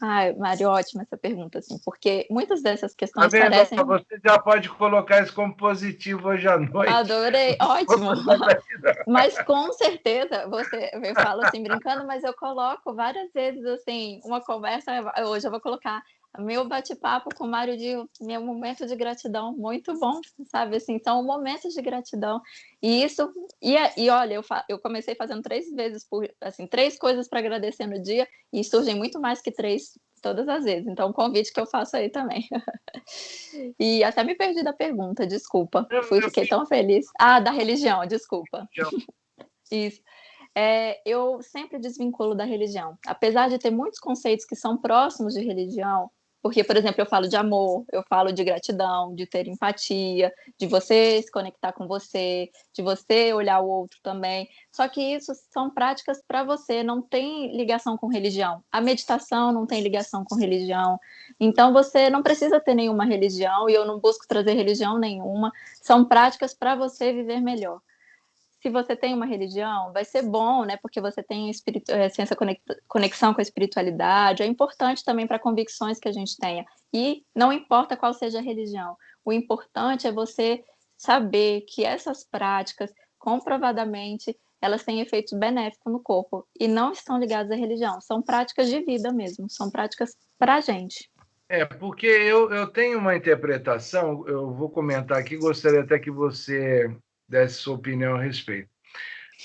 Ai, Mário, ótima essa pergunta, assim, porque muitas dessas Tá questões vendo? parecem. Você já pode colocar isso como positivo hoje à noite. Adorei, ótimo. Mas com certeza, eu falo assim brincando, mas eu coloco várias vezes assim, uma conversa, hoje eu vou colocar meu bate-papo com o Mário de meu momento de gratidão, muito bom, sabe, assim, são momentos de gratidão. E isso, e olha, eu comecei fazendo 3 vezes assim, 3 coisas para agradecer no dia, e surgem muito mais que 3 todas as vezes. Então, um convite que eu faço aí também. E até me perdi da pergunta, desculpa. Fiquei tão feliz. Da religião, desculpa. Isso. Eu sempre desvinculo da religião. Apesar de ter muitos conceitos que são próximos de religião, porque, por exemplo, eu falo de amor, eu falo de gratidão, de ter empatia, de você se conectar com você, de você olhar o outro também. Só que isso são práticas para você, não tem ligação com religião. A meditação não tem ligação com religião. Então, você não precisa ter nenhuma religião, e eu não busco trazer religião nenhuma. São práticas para você viver melhor. Se você tem uma religião, vai ser bom, né? Porque você tem essa conexão com a espiritualidade. É importante também para convicções que a gente tenha. E não importa qual seja a religião. O importante é você saber que essas práticas, comprovadamente, elas têm efeitos benéficos no corpo e não estão ligadas à religião. São práticas de vida mesmo. São práticas para a gente. Porque eu tenho uma interpretação, eu vou comentar aqui, gostaria até que você desse sua opinião a respeito.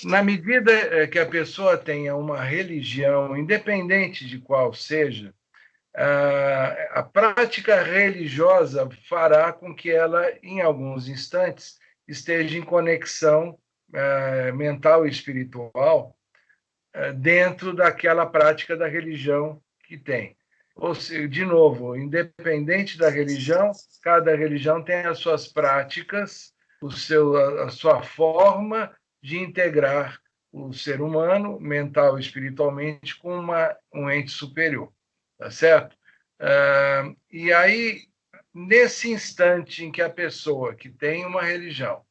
Na medida que a pessoa tenha uma religião, independente de qual seja, a prática religiosa fará com que ela, em alguns instantes, esteja em conexão mental e espiritual dentro daquela prática da religião que tem. Ou seja, de novo, independente da religião, cada religião tem as suas práticas, a sua forma de integrar o ser humano, mental e espiritualmente, com um ente superior, tá certo? E aí, nesse instante em que a pessoa que tem uma religião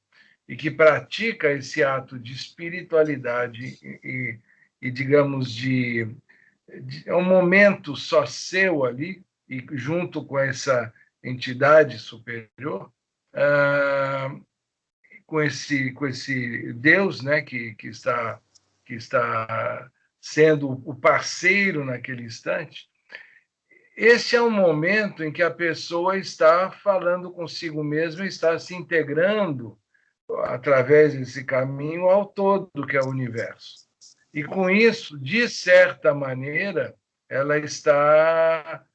e que pratica esse ato de espiritualidade digamos, é um momento só seu ali, e junto com essa entidade superior, com esse Deus, né, que está sendo o parceiro naquele instante, esse é um momento em que a pessoa está falando consigo mesma, está se integrando através desse caminho ao todo que é o universo. E com isso, de certa maneira, ela está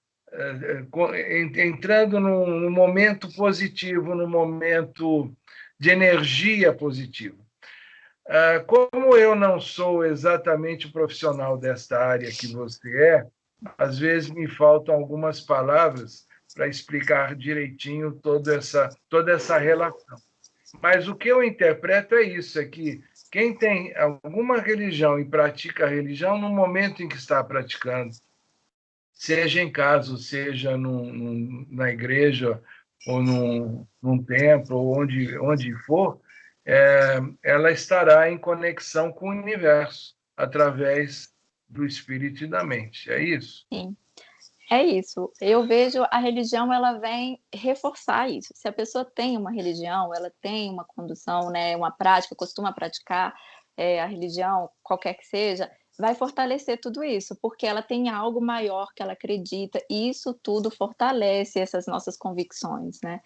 entrando num momento positivo, num momento de energia positiva. Como eu não sou exatamente o profissional desta área que você é, às vezes me faltam algumas palavras para explicar direitinho toda essa relação. Mas o que eu interpreto é isso, é que quem tem alguma religião e pratica a religião, no momento em que está praticando, seja em casa, seja na igreja, ou num templo, ou onde for, ela estará em conexão com o universo, através do espírito e da mente. É isso? Sim. É isso. Eu vejo a religião, ela vem reforçar isso. Se a pessoa tem uma religião, ela tem uma condução, né, uma prática, costuma praticar a religião, qualquer que seja, vai fortalecer tudo isso, porque ela tem algo maior que ela acredita, e isso tudo fortalece essas nossas convicções, né?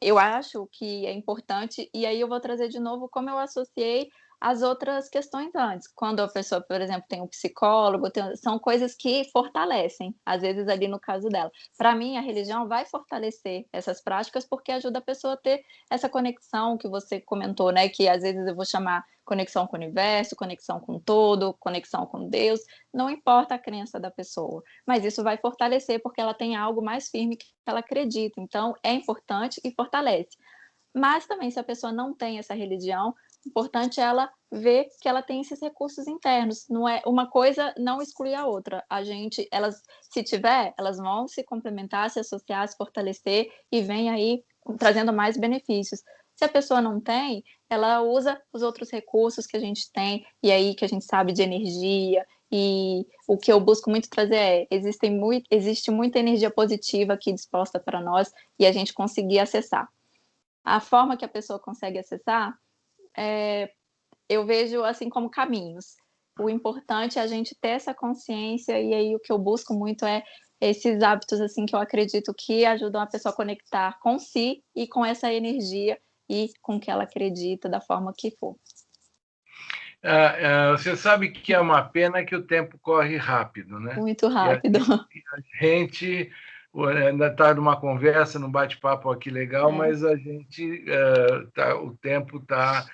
Eu acho que é importante, e aí eu vou trazer de novo como eu associei as outras questões antes. Quando a pessoa, por exemplo, tem um psicólogo, são coisas que fortalecem, às vezes ali no caso dela. Para mim, a religião vai fortalecer essas práticas porque ajuda a pessoa a ter essa conexão que você comentou, né? Que às vezes eu vou chamar conexão com o universo, conexão com o todo, conexão com Deus, não importa a crença da pessoa, mas isso vai fortalecer porque ela tem algo mais firme que ela acredita. Então, é importante e fortalece. Mas também, se a pessoa não tem essa religião, o importante é ela ver que ela tem esses recursos internos. Não é uma coisa não exclui a outra. Elas, se tiver, elas vão se complementar, se associar, se fortalecer e vem aí trazendo mais benefícios. Se a pessoa não tem, ela usa os outros recursos que a gente tem e aí que a gente sabe de energia. E o que eu busco muito trazer existe muita energia positiva aqui disposta para nós e a gente conseguir acessar. A forma que a pessoa consegue acessar, eu vejo assim como caminhos. O importante é a gente ter essa consciência, e aí o que eu busco muito é esses hábitos assim que eu acredito que ajudam a pessoa a conectar com si e com essa energia e com o que ela acredita, da forma que for. Você sabe que é uma pena que o tempo corre rápido, né? Muito rápido. A gente ainda está numa conversa, num bate-papo aqui legal, mas a gente o tempo está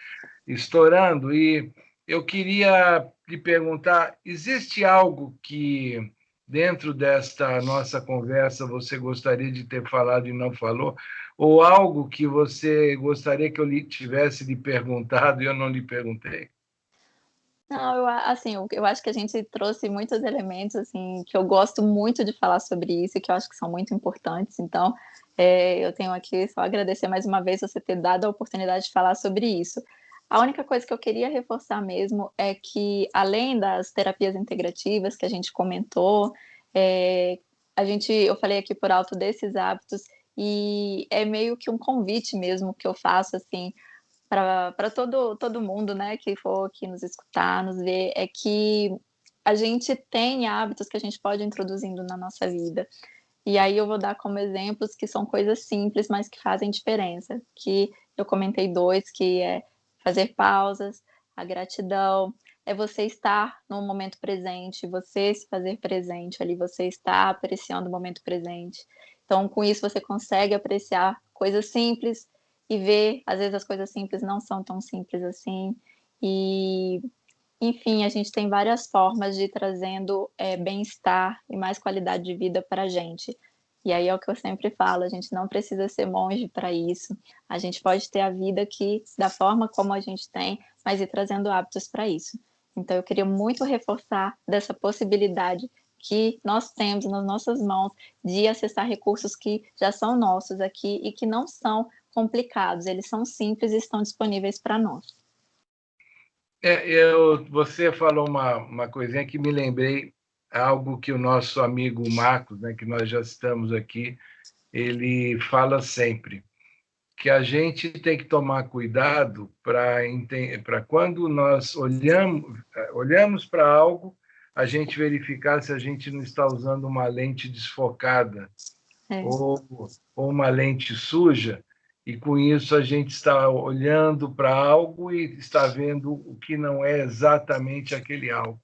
estourando. E eu queria lhe perguntar: existe algo que, dentro desta nossa conversa, você gostaria de ter falado e não falou? Ou algo que você gostaria que eu tivesse lhe perguntado e eu não lhe perguntei? Não, assim, eu acho que a gente trouxe muitos elementos, assim, que eu gosto muito de falar sobre isso e que eu acho que são muito importantes. Então, eu tenho aqui só agradecer mais uma vez você ter dado a oportunidade de falar sobre isso. A única coisa que eu queria reforçar mesmo é que, além das terapias integrativas que a gente comentou, eu falei aqui por alto desses hábitos, e é meio que um convite mesmo que eu faço, assim, para todo mundo, né, que for aqui nos escutar, nos ver, é que a gente tem hábitos que a gente pode ir introduzindo na nossa vida. E aí eu vou dar como exemplos que são coisas simples, mas que fazem diferença, que eu comentei 2, que é fazer pausas, a gratidão, é você estar no momento presente, você se fazer presente ali, você está apreciando o momento presente. Então, com isso, você consegue apreciar coisas simples e ver, às vezes as coisas simples não são tão simples assim, e Enfim, a gente tem várias formas de ir trazendo bem-estar e mais qualidade de vida para a gente. E aí é o que eu sempre falo, a gente não precisa ser monge para isso. A gente pode ter a vida aqui da forma como a gente tem, mas ir trazendo hábitos para isso. Então eu queria muito reforçar dessa possibilidade que nós temos nas nossas mãos de acessar recursos que já são nossos aqui e que não são complicados, eles são simples e estão disponíveis para nós. Você falou uma coisinha que me lembrei, algo que o nosso amigo Marcos, né, que nós já citamos aqui, ele fala sempre, que a gente tem que tomar cuidado para quando nós olhamos para algo, a gente verificar se a gente não está usando uma lente desfocada ou uma lente suja, e com isso a gente está olhando para algo e está vendo o que não é exatamente aquele algo.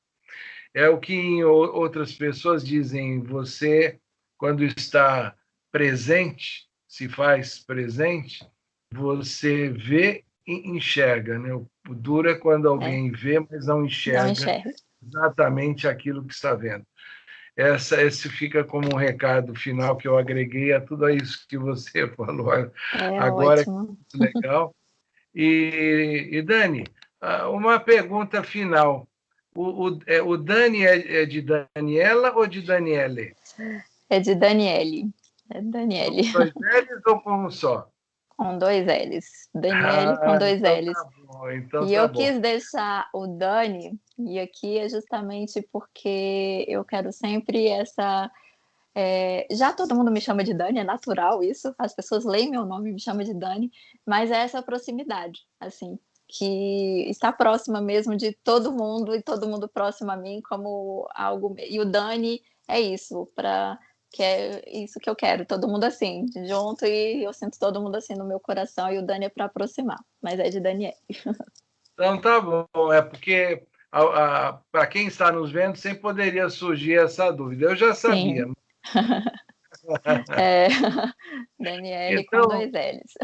É o que outras pessoas dizem, você, quando está presente, se faz presente, você vê e enxerga, né? O duro é quando alguém vê, mas não Não enxerga enxergo. exatamente aquilo que está vendo. Esse fica como um recado final que eu agreguei a tudo isso que você falou É agora, que é ótimo. muito legal. E Dani, uma pergunta final. O Dani é de Daniela ou de Daniele? É de Daniele. É Com Daniele. dois L's ou com um só? Com dois L's. Daniele com Ah, dois então L's. tá bom, então E tá eu bom. quis deixar o Dani, e aqui é justamente porque eu quero sempre essa. Já todo mundo me chama de Dani, é natural isso, as pessoas leem meu nome e me chamam de Dani, mas é essa proximidade, assim, que está próxima mesmo de todo mundo e todo mundo próximo a mim como algo. E o Dani é isso, que é isso que eu quero, todo mundo assim, junto, e eu sinto todo mundo assim no meu coração, e o Dani é para aproximar, mas é de Daniel. Então tá bom, é porque para quem está nos vendo sempre poderia surgir essa dúvida. Eu já sabia. Sim. É, Daniele com Então, dois L's.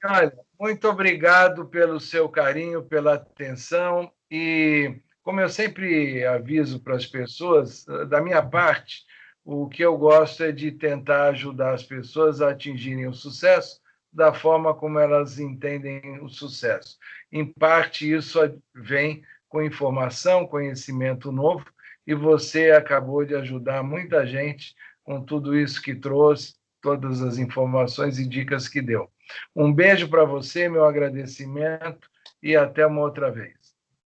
olha, muito obrigado pelo seu carinho, pela atenção e, como eu sempre aviso para as pessoas, da minha parte, o que eu gosto é de tentar ajudar as pessoas a atingirem o sucesso da forma como elas entendem o sucesso. Em parte, isso vem com informação, conhecimento novo, e você acabou de ajudar muita gente com tudo isso que trouxe, todas as informações e dicas que deu. Um beijo para você, meu agradecimento e até uma outra vez.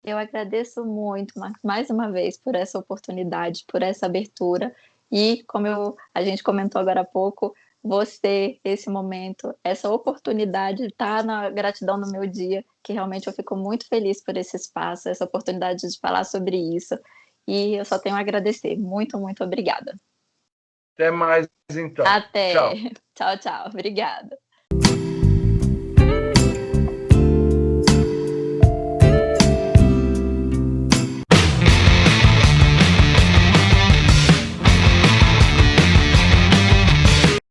Eu agradeço muito, Marcos, mais uma vez, por essa oportunidade, por essa abertura. E, como a gente comentou agora há pouco, você, esse momento, essa oportunidade está na gratidão no meu dia, que realmente eu fico muito feliz por esse espaço, essa oportunidade de falar sobre isso. E eu só tenho a agradecer. Muito, muito obrigada. Até mais, então. Até. Tchau. Tchau, tchau. Obrigada.